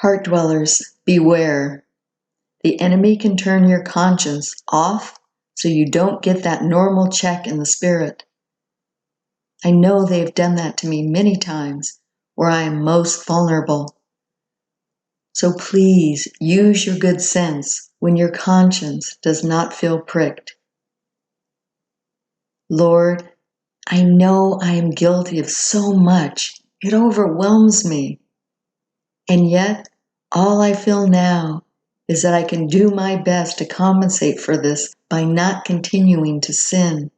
Heartdwellers, beware. The enemy can turn your conscience off so you don't get that normal check in the spirit. I know they've done that to me many times where I am most vulnerable. So please use your good sense when your conscience does not feel pricked. Lord, I know I am guilty of so much. It overwhelms me. And yet, all I feel now is that I can do my best to compensate for this by not continuing to sin.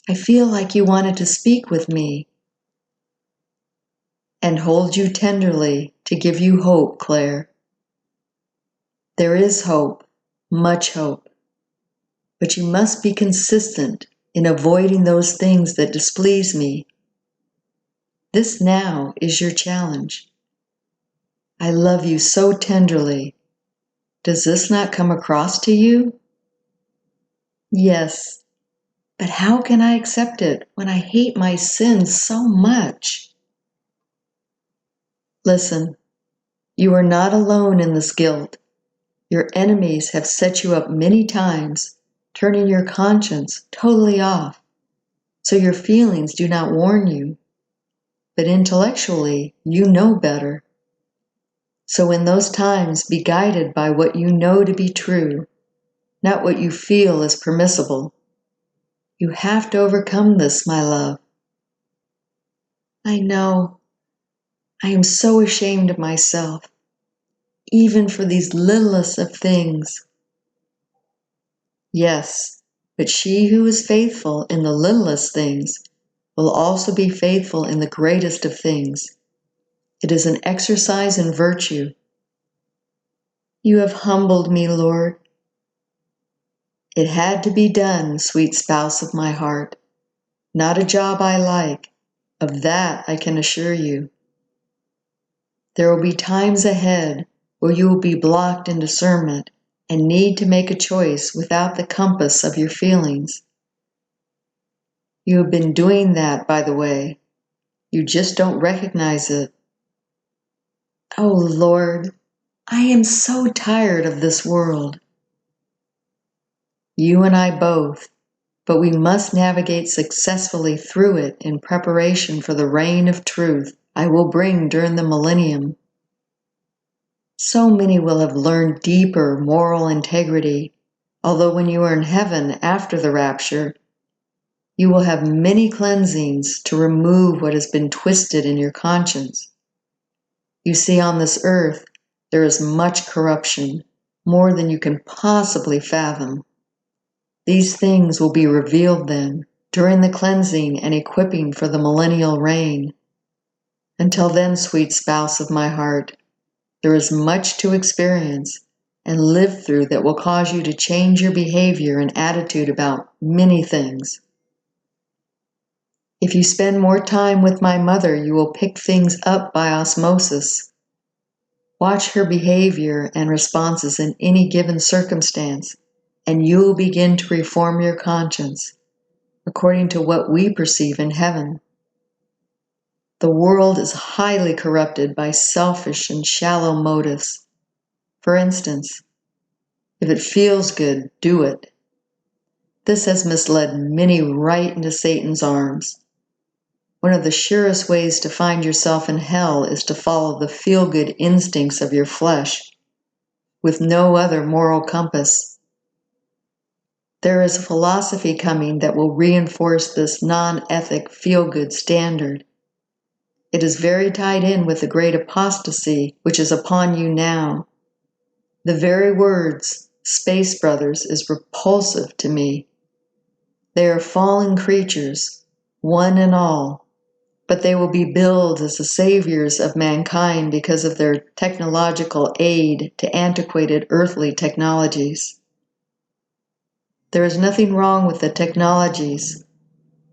I feel like you wanted to speak with me and hold you tenderly to give you hope, Claire. There is hope, much hope, but you must be consistent in avoiding those things that displease me. This now is your challenge. I love you so tenderly. Does this not come across to you? Yes, but how can I accept it when I hate my sins so much? Listen, you are not alone in this guilt. Your enemies have set you up many times, turning your conscience totally off, so your feelings do not warn you. But intellectually, you know better. So in those times, be guided by what you know to be true, not what you feel is permissible. You have to overcome this, my love. I know. I am so ashamed of myself, even for these littlest of things. Yes, but she who is faithful in the littlest things will also be faithful in the greatest of things. It is an exercise in virtue. You have humbled me, Lord. It had to be done, sweet spouse of my heart. Not a job I like. Of that I can assure you. There will be times ahead where you will be blocked in discernment and need to make a choice without the compass of your feelings. You have been doing that, by the way. You just don't recognize it. Oh, Lord, I am so tired of this world. You and I both, but we must navigate successfully through it in preparation for the reign of truth I will bring during the millennium. So many will have learned deeper moral integrity, although when you are in heaven after the rapture, you will have many cleansings to remove what has been twisted in your conscience. You see, on this earth, there is much corruption, more than you can possibly fathom. These things will be revealed then, during the cleansing and equipping for the millennial reign. Until then, sweet spouse of my heart, there is much to experience and live through that will cause you to change your behavior and attitude about many things. If you spend more time with my mother, you will pick things up by osmosis. Watch her behavior and responses in any given circumstance, and you will begin to reform your conscience according to what we perceive in heaven. The world is highly corrupted by selfish and shallow motives. For instance, if it feels good, do it. This has misled many right into Satan's arms. One of the surest ways to find yourself in hell is to follow the feel-good instincts of your flesh, with no other moral compass. There is a philosophy coming that will reinforce this non-ethic feel-good standard. It is very tied in with the great apostasy which is upon you now. The very words, Space Brothers, is repulsive to me. They are fallen creatures, one and all, but they will be billed as the saviors of mankind because of their technological aid to antiquated earthly technologies. There is nothing wrong with the technologies.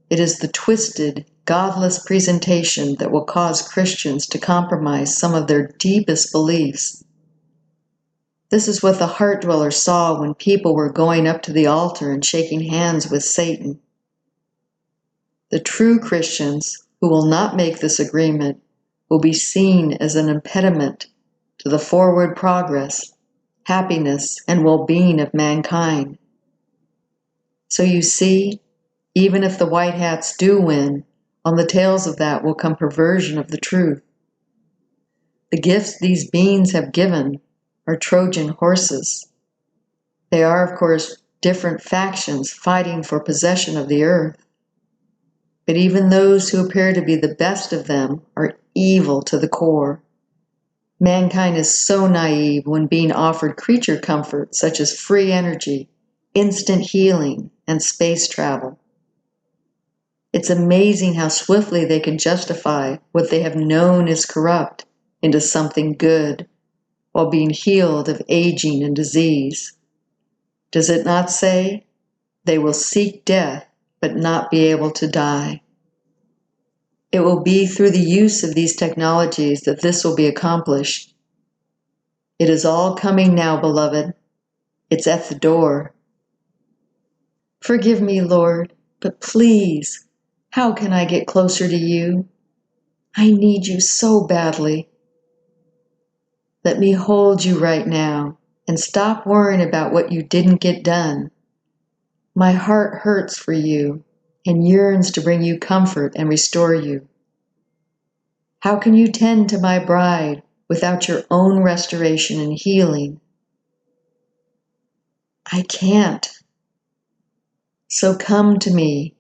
It is the twisted, godless presentation that will cause Christians to compromise some of their deepest beliefs. This is what the Heartdwellers saw when people were going up to the altar and shaking hands with Satan. The true Christians who will not make this agreement will be seen as an impediment to the forward progress, happiness, and well-being of mankind. So you see, even if the white hats do win, on the tails of that will come perversion of the truth. The gifts these beings have given are Trojan horses. They are, of course, different factions fighting for possession of the earth. But even those who appear to be the best of them are evil to the core. Mankind is so naive when being offered creature comforts such as free energy, instant healing, and space travel. It's amazing how swiftly they can justify what they have known is corrupt into something good, while being healed of aging and disease. Does it not say, they will seek death, but not be able to die? It will be through the use of these technologies that this will be accomplished. It is all coming now, beloved. It's at the door. Forgive me, Lord, but please, how can I get closer to you? I need you so badly. Let me hold you right now and stop worrying about what you didn't get done. My heart hurts for you and yearns to bring you comfort and restore you. How can you tend to my bride without your own restoration and healing? I can't. So come to me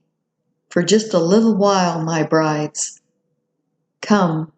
for just a little while, my brides. Come,